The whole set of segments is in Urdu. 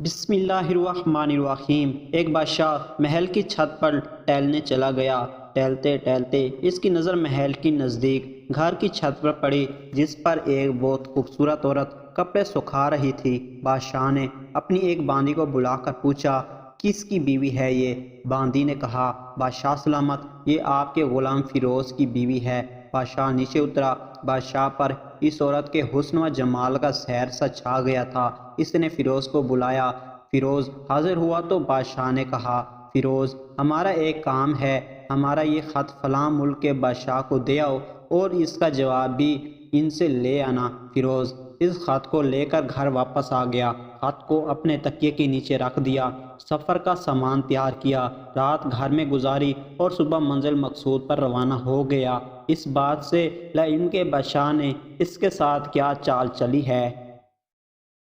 بسم اللہ الرحمن الرحیم۔ ایک بادشاہ محل کی چھت پر ٹہلنے چلا گیا۔ ٹہلتے ٹہلتے اس کی نظر محل کی نزدیک گھر کی چھت پر پڑی، جس پر ایک بہت خوبصورت عورت کپڑے سکھا رہی تھی۔ بادشاہ نے اپنی ایک باندی کو بلا کر پوچھا، کس کی بیوی ہے یہ؟ باندی نے کہا، بادشاہ سلامت، یہ آپ کے غلام فیروز کی بیوی ہے۔ بادشاہ نیچے اترا۔ بادشاہ پر اس عورت کے حسن و جمال کا سحر سا چھا گیا تھا۔ اس نے فیروز کو بلایا۔ فیروز حاضر ہوا تو بادشاہ نے کہا، فیروز، ہمارا ایک کام ہے، ہمارا یہ خط فلاں ملک کے بادشاہ کو دے آؤ اور اس کا جواب بھی ان سے لے آنا۔ فیروز اس خط کو لے کر گھر واپس آ گیا۔ خط کو اپنے تکیے کے نیچے رکھ دیا، سفر کا سامان تیار کیا، رات گھر میں گزاری اور صبح منزل مقصود پر روانہ ہو گیا، اس بات سے ان کے بادشاہ نے اس کے ساتھ کیا چال چلی ہے۔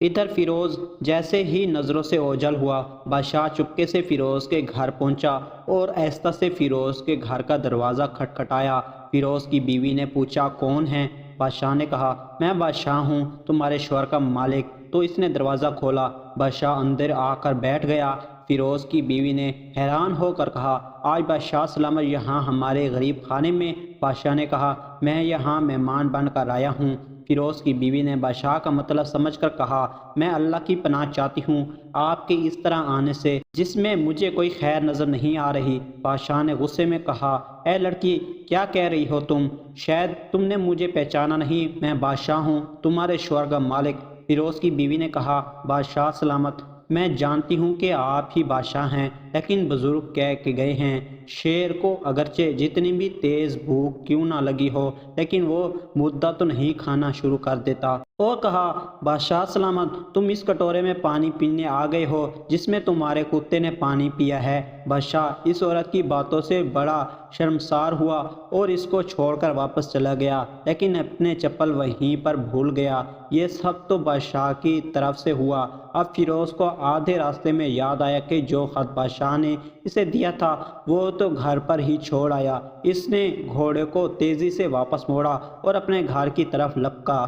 ادھر فیروز جیسے ہی نظروں سے اوجھل ہوا، بادشاہ چپکے سے فیروز کے گھر پہنچا اور آہستہ سے فیروز کے گھر کا دروازہ کھٹکھٹایا۔ فیروز کی بیوی نے پوچھا، کون ہے؟ بادشاہ نے کہا، میں بادشاہ ہوں، تمہارے شوہر کا مالک۔ تو اس نے دروازہ کھولا۔ بادشاہ اندر آ کر بیٹھ گیا۔ فیروز کی بیوی نے حیران ہو کر کہا، آج بادشاہ سلامت یہاں ہمارے غریب خانے میں؟ بادشاہ نے کہا، میں یہاں مہمان بن کر آیا ہوں۔ فیروز کی بیوی نے بادشاہ کا مطلب سمجھ کر کہا، میں اللہ کی پناہ چاہتی ہوں آپ کے اس طرح آنے سے، جس میں مجھے کوئی خیر نظر نہیں آ رہی۔ بادشاہ نے غصے میں کہا، اے لڑکی، کیا کہہ رہی ہو تم؟ شاید تم نے مجھے پہچانا نہیں، میں بادشاہ ہوں، تمہارے شوہر کا مالک۔ فیروز کی بیوی نے کہا، بادشاہ سلامت، میں جانتی ہوں کہ آپ ہی بادشاہ ہیں، لیکن بزرگ کہہ کے گئے ہیں، شیر کو اگرچہ جتنی بھی تیز بھوک کیوں نہ لگی ہو، لیکن وہ مدعا تو نہیں کھانا شروع کر دیتا۔ اور کہا، بادشاہ سلامت، تم اس کٹورے میں پانی پینے آ گئے ہو جس میں تمہارے کتے نے پانی پیا ہے۔ بادشاہ اس عورت کی باتوں سے بڑا شرمسار ہوا اور اس کو چھوڑ کر واپس چلا گیا، لیکن اپنے چپل وہیں پر بھول گیا۔ یہ سب تو بادشاہ کی طرف سے ہوا۔ اب فیروز کو آدھے راستے میں یاد آیا کہ جو خط بادشاہ نے اسے دیا تھا وہ تو گھر پر ہی چھوڑ آیا۔ اس نے گھوڑے کو تیزی سے واپس موڑا اور اپنے گھر کی طرف لپکا۔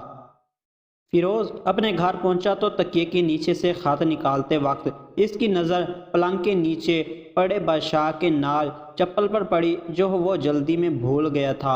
فیروز اپنے گھر پہنچا تو تکیے کے نیچے سے خط نکالتے وقت اس کی نظر پلنگ کے نیچے پڑے بادشاہ کے نال چپل پر پڑی، جو وہ جلدی میں بھول گیا تھا۔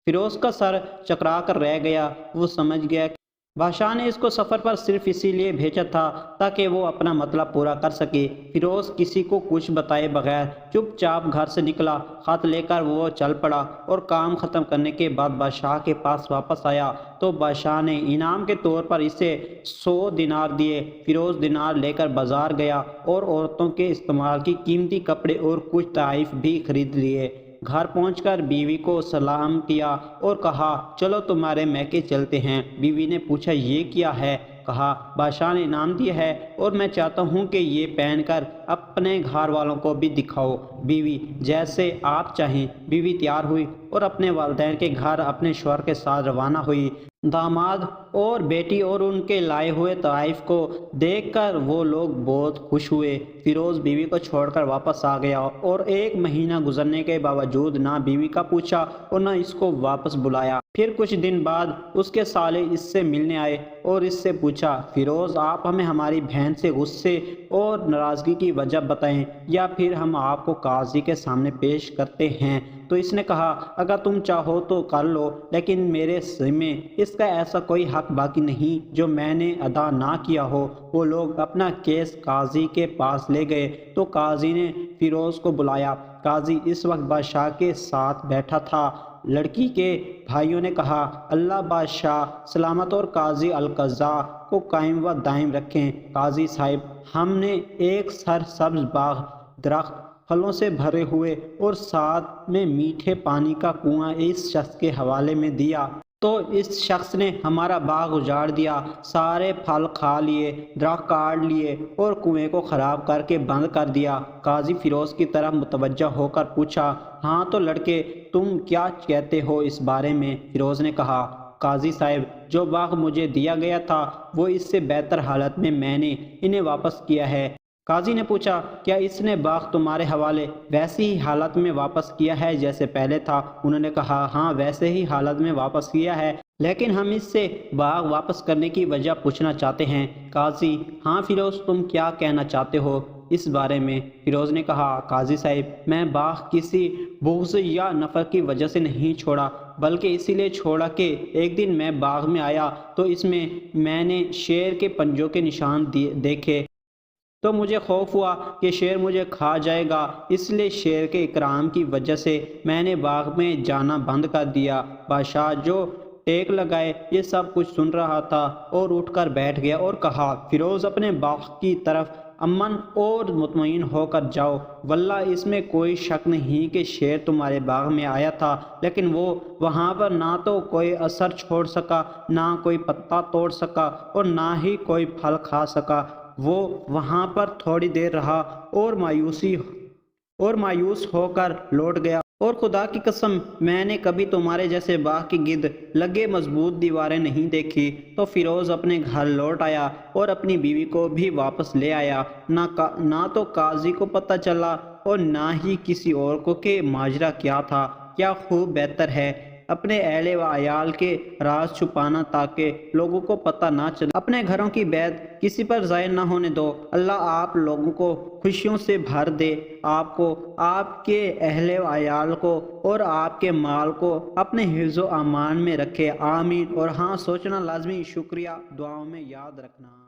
فیروز کا سر چکرا کر رہ گیا۔ وہ سمجھ گیا کہ بادشاہ نے اس کو سفر پر صرف اسی لیے بھیجا تھا تاکہ وہ اپنا مطلب پورا کر سکے۔ فیروز کسی کو کچھ بتائے بغیر چپ چاپ گھر سے نکلا۔ خط لے کر وہ چل پڑا اور کام ختم کرنے کے بعد بادشاہ کے پاس واپس آیا تو بادشاہ نے انعام کے طور پر اسے 100 دینار دیے۔ فیروز دینار لے کر بازار گیا اور عورتوں کے استعمال کی قیمتی کپڑے اور کچھ تحائف بھی خرید لیے۔ گھر پہنچ کر بیوی کو سلام کیا اور کہا، چلو تمہارے میکے چلتے ہیں۔ بیوی نے پوچھا، یہ کیا ہے؟ کہا، بادشاہ نے انعام دیا ہے اور میں چاہتا ہوں کہ یہ پہن کر اپنے گھر والوں کو بھی دکھاؤ۔ بیوی، جیسے آپ چاہیں۔ بیوی تیار ہوئی اور اپنے والدین کے گھر اپنے شوہر کے ساتھ روانہ ہوئی۔ داماد اور بیٹی اور ان کے لائے ہوئے تحائف کو دیکھ کر وہ لوگ بہت خوش ہوئے۔ فیروز بیوی کو چھوڑ کر واپس آ گیا اور 1 مہینہ گزرنے کے باوجود نہ بیوی کا پوچھا اور نہ اس کو واپس بلایا۔ پھر کچھ دن بعد اس کے سالے اس سے ملنے آئے اور اس سے پوچھا، فیروز، آپ ہمیں ہماری بہن سے غصے اور ناراضگی کی وجہ بتائیں یا پھر ہم آپ کو قاضی کے سامنے پیش کرتے ہیں۔ تو اس نے کہا، اگر تم چاہو تو کر لو، لیکن میرے ذمے اس کا ایسا کوئی حق باقی نہیں جو میں نے ادا نہ کیا ہو۔ وہ لوگ اپنا کیس قاضی کے پاس لے گئے تو قاضی نے فیروز کو بلایا۔ قاضی اس وقت بادشاہ کے ساتھ بیٹھا تھا۔ لڑکی کے بھائیوں نے کہا، اللہ بادشاہ سلامت اور قاضی القضاء کو قائم و دائم رکھیں۔ قاضی صاحب، ہم نے ایک سرسبز باغ، درخت پھلوں سے بھرے ہوئے اور ساتھ میں میٹھے پانی کا کنواں اس شخص کے حوالے میں دیا تو اس شخص نے ہمارا باغ اجاڑ دیا، سارے پھل کھا لیے، درخت کاٹ لیے اور کنویں کو خراب کر کے بند کر دیا۔ قاضی فیروز کی طرف متوجہ ہو کر پوچھا، ہاں تو لڑکے، تم کیا کہتے ہو اس بارے میں؟ فیروز نے کہا، قاضی صاحب، جو باغ مجھے دیا گیا تھا وہ اس سے بہتر حالت میں نے انہیں واپس کیا ہے۔ قاضی نے پوچھا، کیا اس نے باغ تمہارے حوالے ویسی ہی حالت میں واپس کیا ہے جیسے پہلے تھا؟ انہوں نے کہا، ہاں، ویسے ہی حالت میں واپس کیا ہے۔ لیکن ہم اس سے باغ واپس کرنے کی وجہ پوچھنا چاہتے ہیں۔ قاضی: ہاں فیروز، تم کیا کہنا چاہتے ہو اس بارے میں؟ فیروز نے کہا: قاضی صاحب، میں باغ کسی بغض یا نفرت کی وجہ سے نہیں چھوڑا، بلکہ اسی لیے چھوڑا کہ ایک دن میں باغ میں آیا تو اس میں نے شیر کے پنجوں کے نشان دیکھے، تو مجھے خوف ہوا کہ شیر مجھے کھا جائے گا، اس لیے شیر کے اکرام کی وجہ سے میں نے باغ میں جانا بند کر دیا۔ بادشاہ جو ٹیک لگائے یہ سب کچھ سن رہا تھا اور اٹھ کر بیٹھ گیا اور کہا: فیروز، اپنے باغ کی طرف امن اور مطمئن ہو کر جاؤ، واللہ اس میں کوئی شک نہیں کہ شیر تمہارے باغ میں آیا تھا، لیکن وہ وہاں پر نہ تو کوئی اثر چھوڑ سکا، نہ کوئی پتا توڑ سکا اور نہ ہی کوئی پھل کھا سکا۔ وہ وہاں پر تھوڑی دیر رہا اور مایوس ہو کر لوٹ گیا، اور خدا کی قسم میں نے کبھی تمہارے جیسے باغ کی گرد لگے مضبوط دیواریں نہیں دیکھی۔ تو فیروز اپنے گھر لوٹ آیا اور اپنی بیوی کو بھی واپس لے آیا۔ نہ تو قاضی کو پتہ چلا اور نہ ہی کسی اور کو کہ ماجرا کیا تھا۔ کیا خوب بہتر ہے اپنے اہل و عیال کے راز چھپانا تاکہ لوگوں کو پتہ نہ چلے۔ اپنے گھروں کی بیعت کسی پر ضائع نہ ہونے دو۔ اللہ آپ لوگوں کو خوشیوں سے بھر دے، آپ کو، آپ کے اہل و عیال کو اور آپ کے مال کو اپنے حفظ و امان میں رکھے، آمین۔ اور ہاں، سوچنا لازمی، شکریہ، دعاؤں میں یاد رکھنا۔